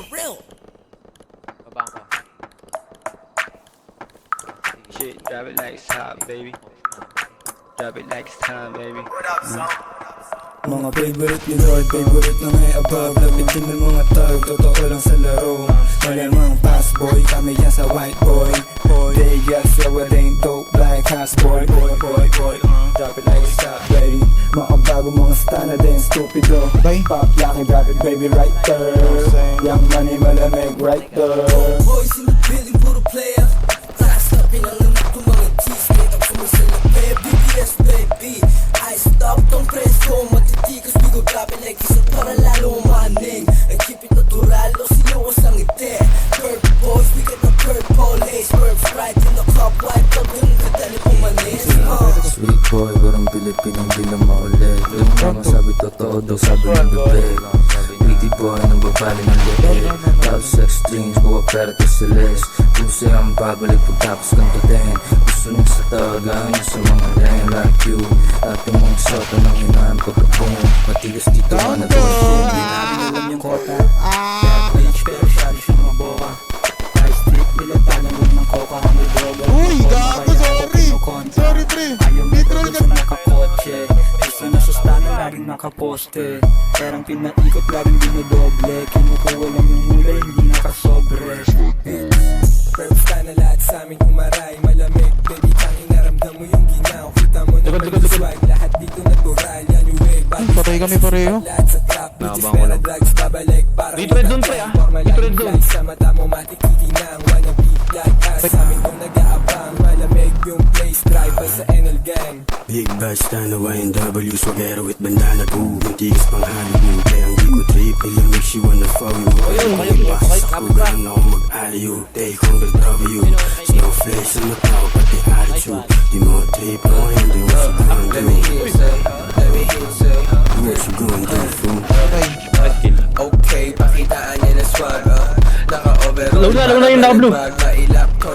for real. Baba ka. Shit, drop it like it's hot, baby. Drop it like it's time, baby. Mga favorite ni Lord, favorite na may above. Lapitin ng mga tag, totoo lang sa laro. Malamang fast boy, kami yan sa white boy. They got so it ain't dope like house boy. Drop it like it's hot, baby. Mga bago, mga stana din, stupido. Pop laki, drop it baby right there. Young money, malamig right there. Boys in the building, puro player. Class up, pinanganak ko mga cheesecake. Ang sumasalap, BBS baby. I stop tong presko, matitikas. We go drop it like isa para lalo umaning. And keep it natural, o sinyo ko sang ite. Purple boys, we got the purple lace. Purple sprite in the cup, wipe up yung kadali pong manis. Sweet boy, parang Pilipinong bilang maulit. Yung mga sabi totoo daw sabi ng bebe. Pretty boy, nang babali ng leeg. Top sex dreams, buwa pera to silis. Puso ang babalik pagtapos ganito din. Gusto nang sa tagay sa mga len like you. Ating mga soto ng hinaan pagkabong. Matigas dito man na doon. Binabi alam yung kota. Bad bitch, pero syado siyang maboka. High stick, bilatanan mo ng coca. May droga. Uy, gago, sorry. Sorry, pre. Petrol ka. Nakakotse, gusto na sustana, laging nakaposte. Perang pinaikot, laging dinodoble. Kinukuha lang yung hula, hindi nakasobre. Purple na lahat sa amin umaray. Malamig, baby, tanging naramdam mo yung ginaw. Kita mo naman yung swag, lahat dito natural. Yan yung wave, Patay kami pareho. lahat sa trap. Bitches, pera, drugs, babalik. Parang Dito red zone, pre, ah. Dito red zone. Sa mata mo, matikiti ng wanna be like us. Sa amin kung nag-aabang, malamig yung place. Drive by sa NL Gang. Big Bash, Tano, YNW, Swagero with bandana, boom. Yung tigas pang Hollywood, kaya ang di ko trip. Nilamig she wanna follow you. Ayun, ako ganun ako mag-aliyo. Take on the W. Snowflake sa mata ko, pati attitude. Di mo trip, ako hindi mo sa gonna do. What you gonna do, fool? Okay, pakitaan niya na swag. Naka-overall. Low na yung naka-blue.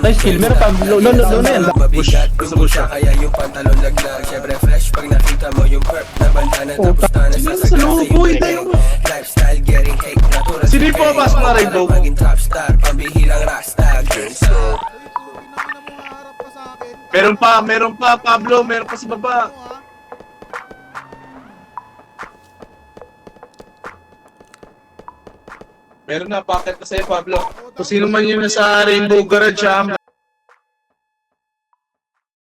Nice kill, meron pa. Low na yan. Mabigat, gusto siya kaya yung pantalon laglag. Siyempre fresh pag nakita mo yung perp na bandana. Tapos na nasasagay sa yung lifestyle, getting cake, natural. Si Ripo, pasok na rin, bro. Maging top star, pambihirang rasta. Meron pa, Pablo, meron pa sa baba. Meron na, packet na sa'yo, Pablo. Kung sino man yun sa Rainbow Garage,